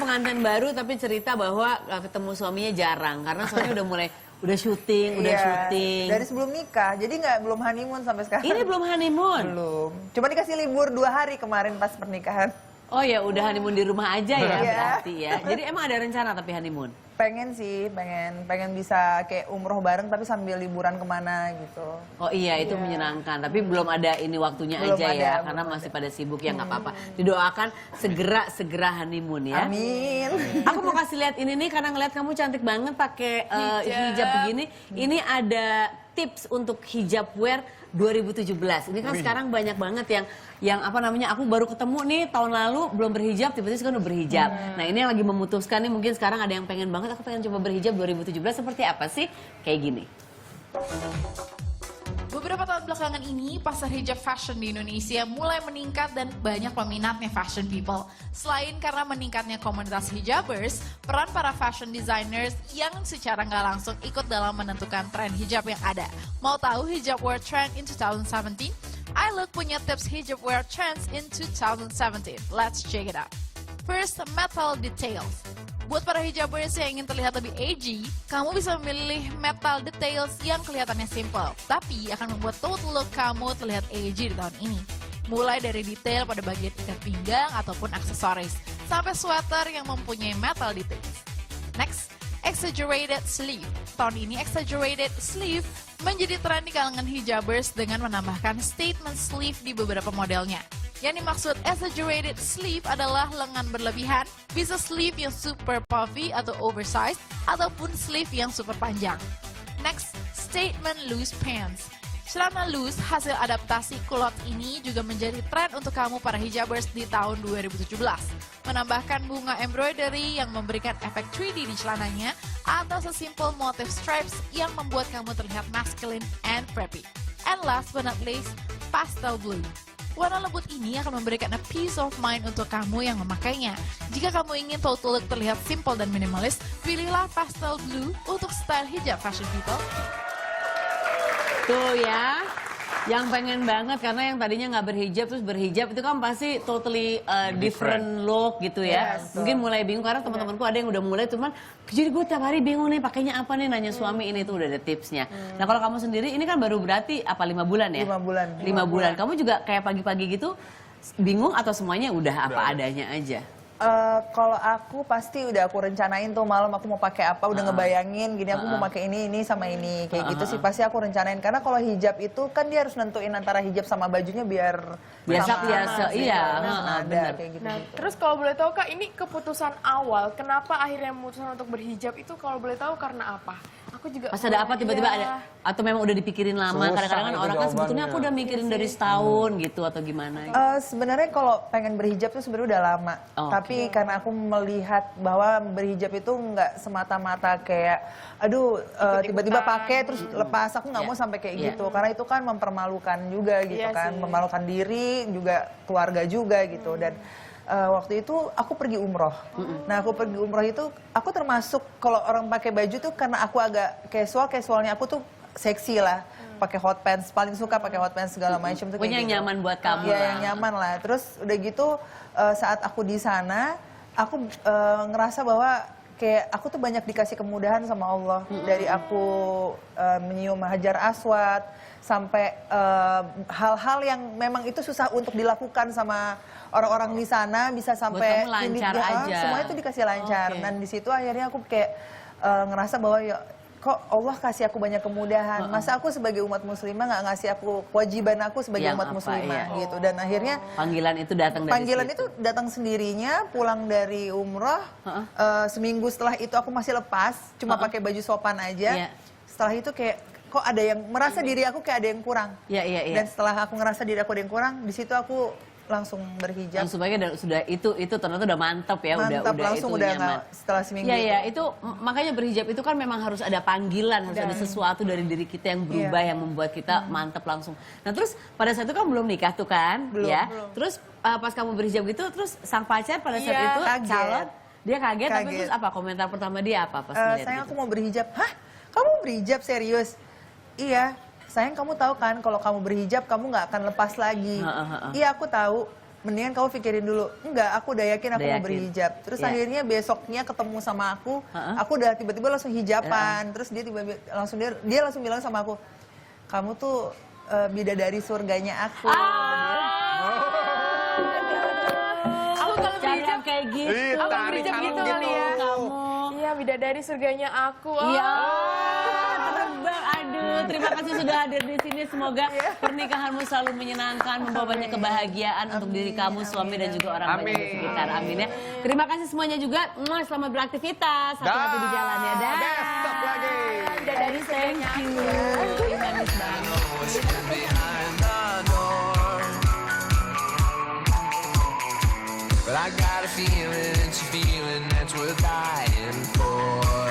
pengantin baru tapi cerita bahwa ketemu suaminya jarang karena suaminya udah syuting, Dari sebelum nikah, jadi belum honeymoon sampai sekarang. Ini belum honeymoon? Belum. Cuma dikasih libur 2 hari kemarin pas pernikahan. Oh ya, udah honeymoon di rumah aja ya berarti ya. Jadi emang ada rencana tapi honeymoon? Pengen sih, pengen bisa kayak umroh bareng tapi sambil liburan kemana gitu. Oh iya, itu menyenangkan. Tapi belum ada ini waktunya Belum aja ada, ya, karena masih pada sibuk ya nggak apa-apa. Didoakan segera honeymoon ya. Amin. Aku mau kasih lihat ini nih karena ngeliat kamu cantik banget pakai hijab begini. Ini ada tips untuk hijab wear 2017. Ini kan sekarang banyak banget yang apa namanya, aku baru ketemu nih tahun lalu belum berhijab, tiba-tiba sekarang udah berhijab. Nah ini yang lagi memutuskan nih, mungkin sekarang ada yang pengen banget, aku pengen coba berhijab 2017, seperti apa sih? Kayak gini. Beberapa tahun belakangan ini, pasar hijab fashion di Indonesia mulai meningkat dan banyak peminatnya fashion people. Selain karena meningkatnya komunitas hijabers, peran para fashion designers yang secara nggak langsung ikut dalam menentukan tren hijab yang ada. Mau tahu hijab wear trend in 2017? iLook punya tips hijab wear trends in 2017. Let's check it out. First, metal details. Buat para hijabers yang ingin terlihat lebih edgy, kamu bisa memilih metal details yang kelihatannya simple, tapi akan membuat total look kamu terlihat edgy di tahun ini. Mulai dari detail pada bagian ikat pinggang ataupun aksesoris, sampai sweater yang mempunyai metal details. Next, exaggerated sleeve. Tahun ini exaggerated sleeve menjadi tren di kalangan hijabers dengan menambahkan statement sleeve di beberapa modelnya. Yang dimaksud exaggerated sleeve adalah lengan berlebihan, bisa sleeve yang super puffy atau oversized, ataupun sleeve yang super panjang. Next, statement loose pants. Celana loose hasil adaptasi kulot ini juga menjadi tren untuk kamu para hijabers di tahun 2017. Menambahkan bunga embroidery yang memberikan efek 3D di celananya, atau sesimpel motif stripes yang membuat kamu terlihat masculine and preppy. And last but not least, pastel blue. Warna lembut ini akan memberikan a peace of mind untuk kamu yang memakainya. Jika kamu ingin total look terlihat simple dan minimalis, pilihlah pastel blue untuk style hijab fashion people. Tuh ya, yang pengen banget karena yang tadinya nggak berhijab terus berhijab itu kan pasti totally different look gitu ya. Yes, mungkin mulai bingung karena teman-temanku ada yang udah mulai cuman jadi gue tiap hari bingung nih pakainya apa nih, nanya suami, ini tuh udah ada tipsnya. Nah kalau kamu sendiri ini kan baru berarti apa 5 bulan ya? 5 bulan. 5 bulan. Kamu juga kayak pagi-pagi gitu bingung atau semuanya udah apa adanya aja? Kalau aku pasti udah aku rencanain tuh malam aku mau pakai apa, udah ngebayangin gini aku mau pakai ini sama ini kayak gitu sih pasti aku rencanain, karena kalau hijab itu kan dia harus nentuin antara hijab sama bajunya biar biasa iya benar kayak gitu. Nah, terus kalau boleh tahu Kak, ini keputusan awal kenapa akhirnya memutuskan untuk berhijab itu, kalau boleh tahu karena apa? Aku juga pas ada apa tiba-tiba ada, atau memang udah dipikirin lama? Kadang-kadang kan orang kan sebetulnya aku udah mikirin dari setahun gitu atau gimana? Sebenarnya kalau pengen berhijab tuh sebenarnya udah lama, tapi karena aku melihat bahwa berhijab itu nggak semata-mata kayak aduh tiba-tiba pakai terus lepas, aku nggak mau sampai kayak gitu, karena itu kan mempermalukan juga gitu kan, mempermalukan diri juga, keluarga juga gitu. Dan waktu itu aku pergi umroh. Nah aku pergi umroh itu aku termasuk kalau orang pakai baju tuh karena aku agak casualnya aku tuh seksi lah, pakai hot pants, paling suka pakai hot pants segala macam tuh. Punya yang nyaman buat kamu. Iya yang nyaman lah. Terus udah gitu saat aku di sana aku ngerasa bahwa kayak aku tuh banyak dikasih kemudahan sama Allah. Dari aku menyium Hajar Aswad sampai hal-hal yang memang itu susah untuk dilakukan sama orang-orang di sana bisa sampai lancar aja. Semua itu dikasih lancar. Dan di situ akhirnya aku kayak ngerasa bahwa ya kok Allah kasih aku banyak kemudahan. Masa aku sebagai umat muslimah nggak ngasih aku kewajiban aku sebagai yang umat muslimah gitu. Dan akhirnya panggilan itu datang dari itu datang sendirinya, pulang dari umroh. Seminggu setelah itu aku masih lepas, cuma pakai baju sopan aja. Setelah itu kayak kok ada yang merasa diri aku kayak ada yang kurang. Dan setelah aku ngerasa diri aku ada yang kurang, di situ aku langsung berhijab. Langsung aja sudah itu ternyata udah mantap ya, mantap, udah langsung itu udah nyaman. Setelah seminggu itu makanya berhijab itu kan memang harus ada panggilan, harus ada sesuatu dari diri kita yang berubah yang membuat kita mantap langsung. Nah terus pada saat itu kan belum nikah tuh kan, belum. Terus pas kamu berhijab gitu, terus sang pacar pada saat itu calon, dia kaget. Tapi terus apa komentar pertama dia apa pas ngeliat sayang gitu? aku mau berhijab. Hah? Kamu berhijab serius? Iya. Sayang kamu tahu kan kalau kamu berhijab kamu nggak akan lepas lagi. Iya aku tahu. mendingan kamu pikirin dulu. Enggak, aku udah yakin aku Udah mau yakin. berhijab. Terus Iya. akhirnya besoknya ketemu sama aku udah tiba-tiba langsung hijaban. Terus dia tiba-tiba dia langsung bilang sama aku, kamu tuh bidadari surganya aku. Aku kalau Cari berhijab, yang kayak gitu. aku berhijab gitu kali ya. Kamu. Iya, bidadari surganya aku. Oh. Iya. Terbang. Aduh, terima kasih sudah hadir di sini. Semoga pernikahanmu selalu menyenangkan, membawa banyak kebahagiaan untuk diri kamu, suami dan juga orang banyak di sekitar. Amin ya. Terima kasih semuanya juga. Selamat beraktivitas. Hati-hati di jalan ya. Dah. Besok lagi. Bidadari, thank you. Ini manis banget. Behind the door. But I got a feeling, it's a feeling that's worth dying for.